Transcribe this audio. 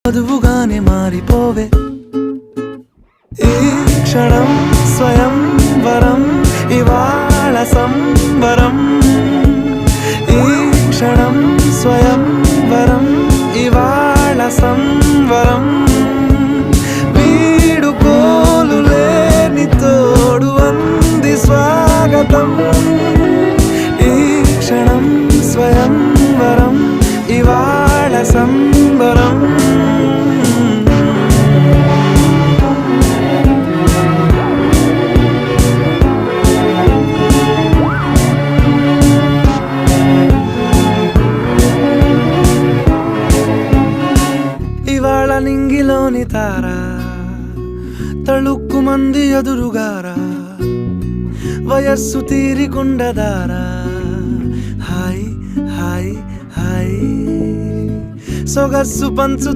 వధువుగానే మారిపోవే ఈ క్షణం స్వయం వరం ఇవాళ సంబరం ఈ క్షణం స్వయం వరం ఇవాళ సంవరం వీడుకోలు లేని తోడు అంది స్వాగతం ఈ క్షణం స్వయం వరం ఇవాళ సంబరం ఇవాళ నింగిలోని తారా తళుక్కు మంది ఎదురుగారా వయస్సు తీరికుండదారా హాయ్ హాయ్ హాయ్ సొగస్సు పంచు